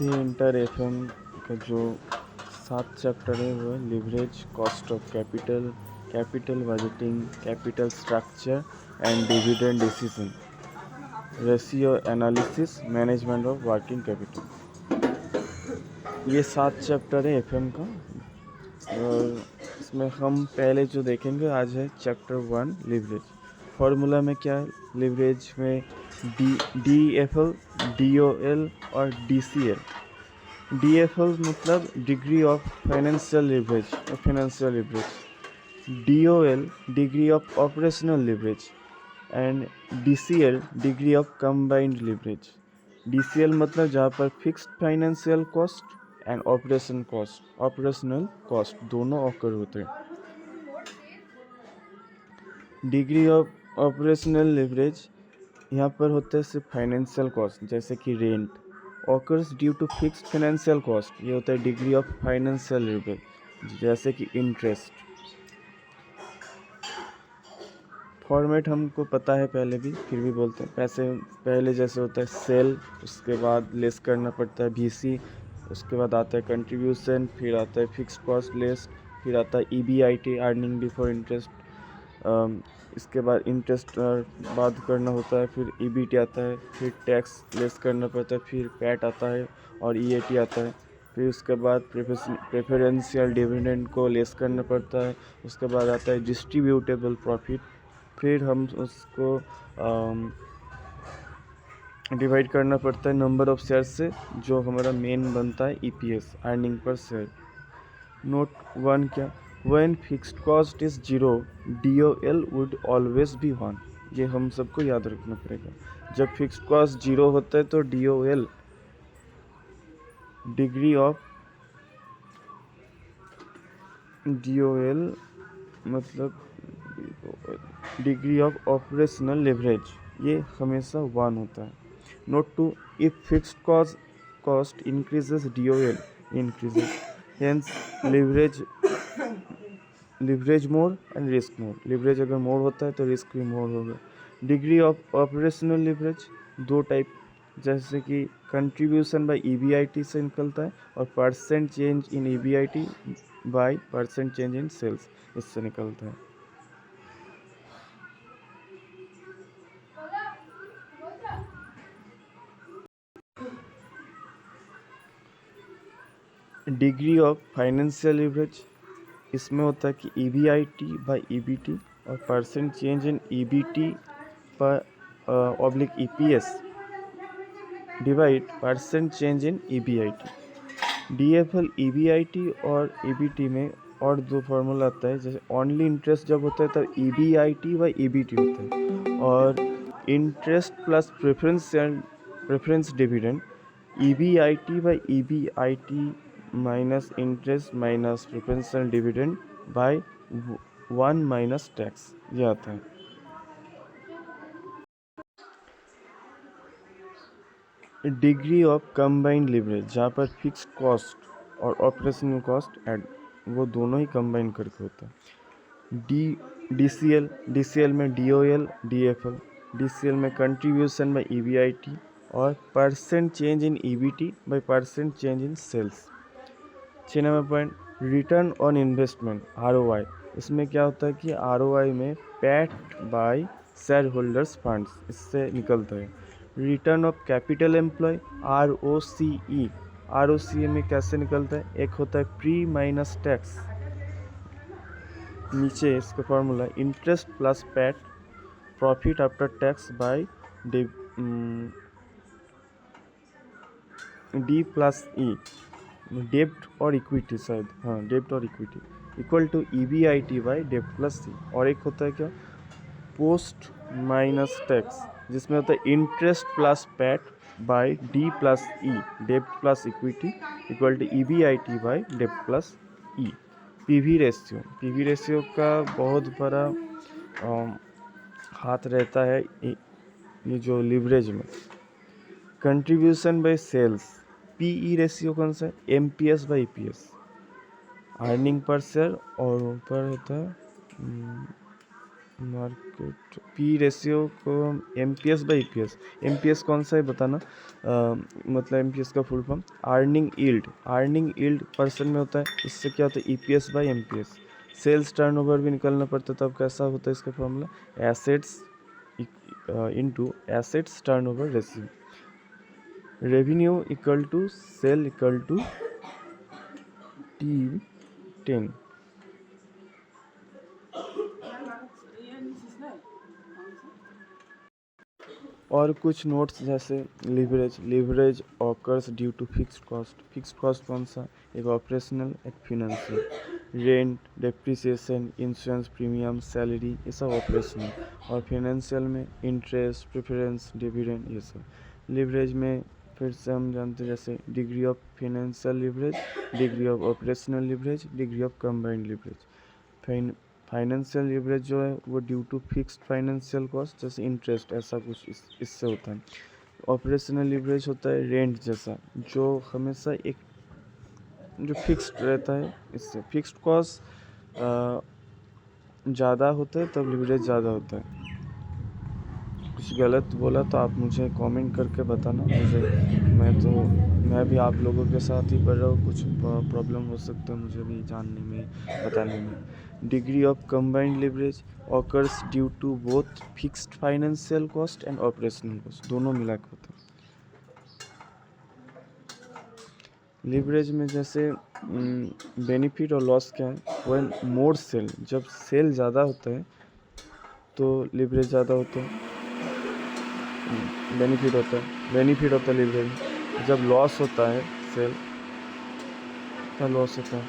C inter FM का जो 7 chapter है वो है leverage, cost of capital, capital budgeting, capital structure and dividend decision, ratio analysis, management of working capital. ये 7 chapter है FM का। और इसमें हम पहले जो देखेंगे आज है चैप्टर 1 लिवरेज। फॉर्मूला में क्या है लिवरेज में? DFL, DOL और DCL। DFL मतलब degree of financial leverage, DOL degree of operational leverage and DCL degree of combined leverage. DCL मतलब जहाँ पर fixed financial cost and operational cost दोनों ऑकर होते हैं। डिग्री ऑफ ऑपरेशनल लिवरेज यहाँ पर होता है सिर्फ फाइनेंशियल कॉस्ट, जैसे कि rent occurs due to fixed financial cost, ये होता है डिग्री ऑफ फाइनेंशियल लिवरेज। जैसे कि इंटरेस्ट फॉर्मेट हमको पता है पहले भी, फिर भी बोलते हैं। पैसे पहले जैसे होता है सेल, उसके बाद लेस करना पड़ता है VC, उसके बाद आता है कंट्रीब्यूशन, फिर आता है फिक्स्ड कॉस्ट लेस, फिर आता है EBIT अर्निंग बिफोर इंटरेस्ट, इसके बाद इंटरेस्ट बाद करना होता है, फिर EBT आता है, फिर टैक्स लेस करना पड़ता है, फिर पैट आता है और EAT आता है, फिर उसके बाद प्रेफरेंशियल डिविडेंड को लेस करना पड़ता है, उसके बाद आता है डिस्ट्रीब्यूटेबल प्रॉफिट, फिर हम उसको डिवाइड करना पड़ता है नंबर ऑफ शेयर से, जो हमारा मेन बनता है EPS earning per share. Note 1 क्या? When fixed cost is 0 DOL would always be 1। ये हम सबको याद रखना पड़ेगा। जब फिक्स्ड कॉस्ट 0 होता है तो DOL मतलब डिग्री ऑफ ऑपरेशनल लिवरेज, ये हमेशा 1 होता है। Note 2, if fixed cost increases DOL increases, hence leverage more and risk more. Leverage अगर मोर होता है तो रिस्क भी मोर होगा। Degree of operational leverage 2 type, जैसे कि कंट्रीब्यूशन बाय EBIT से निकलता है और percent change in EBIT by percent change in sales, इससे निकलता है। डिग्री ऑफ फाइनेंशियल लिवरेज, इसमें होता है कि EBIT बाय EBT और परसेंट चेंज इन EBT पर oblique EPS divide percent change in EBIT। DFL EBIT और EBT में और 2 फार्मूला आता है। जैसे ओनली इंटरेस्ट जब होता है तब EBIT बाय EBT होता है, और interest plus preference dividend EBIT by EBIT minus interest minus preferential dividend by 1 minus tax, ये आता है। डिग्री ऑफ कंबाइंड लिवरेज, जहाँ पर फिक्स्ड कॉस्ट और ऑपरेशनल कॉस्ट ऐड, वो दोनों ही कंबाइन करके होता है। DCL में DOL DFL, DCL में कंट्रीब्यूशन बाय EBIT और percent change in EBT by percent change in sales. 6 number point, return on investment ROI, इसमें क्या होता है कि ROI में PAT by shareholders funds, इससे निकलता है। Return of capital employ ROCE में कैसे निकलता है? एक होता है प्री माइनस टैक्स, नीचे इसका formula interest plus PAT profit after tax by D plus E, डेब्ट और इक्विटी, शायद हाँ डेब्ट और equity equal to EBIT by डेब्ट प्लस C। और एक होता है क्या? पोस्ट माइनस टैक्स, जिसमें होता है interest plus PAT by D plus E, डेब्ट plus equity equal to EBIT by डेब्ट प्लस E। PV रेशियो का बहुत बड़ा हाथ रहता है ये जो लिवरेज में। Contribution by sales, PE ratio कौन सा है? MPS by EPS, earning per share, और ऊपर होता है मार्केट पी रेशियो को एमपीएस बाई ईपीएस, एमपीएस कौन सा है बताना। मतलब एमपीएस का full form earning yield, earning yield percent में होता है, इससे क्या होता है EPS by MPS. Sales turnover भी निकलना पड़ता है, तब कैसा होता है इसका formula assets into assets turnover ratio. Revenue equal to sale equal to T10। और कुछ नोट्स जैसे leverage, leverage occurs due to fixed cost, fixed cost कौन सा, एक ऑपरेशनल एक financial, rent, depreciation, insurance premium, salary, ये सब ऑपरेशनल, और फिनेंशियल में इंटरेस्ट, प्रेफरेंस, डिविडेंड, ये सब। लिवरेज में फिर से हम जानते हैं जैसे degree of financial leverage, degree of operational leverage, degree of combined leverage. Financial leverage जो है वो due to fixed financial cost जैसे इंटरेस्ट, ऐसा कुछ इससे होता है। ऑपरेशनल लिवरेज होता है रेंट जैसा, जो हमेशा एक जो फिक्स्ड रहता है, इससे फिक्स्ड कॉस्ट ज़्यादा होता है तब लिवरेज ज़्यादा होता है। कुछ गलत बोला तो आप मुझे कमेंट करके बताना, मैं भी आप लोगों के साथ ही पढ़ रहा हूँ, कुछ प्रॉब्लम हो सकता है मुझे भी जानने में बताने में। Degree of combined leverage occurs due to both fixed financial cost and operational cost, दोनों मिला के होता है। लिवरेज में जैसे बेनिफिट और लॉस क्या है, व्हेन मोर सेल, जब सेल ज़्यादा होता है तो लिवरेज ज़्यादा होता है, बेनिफिट होता है लिवरेज में। जब लॉस होता है सेल का लॉस होता है,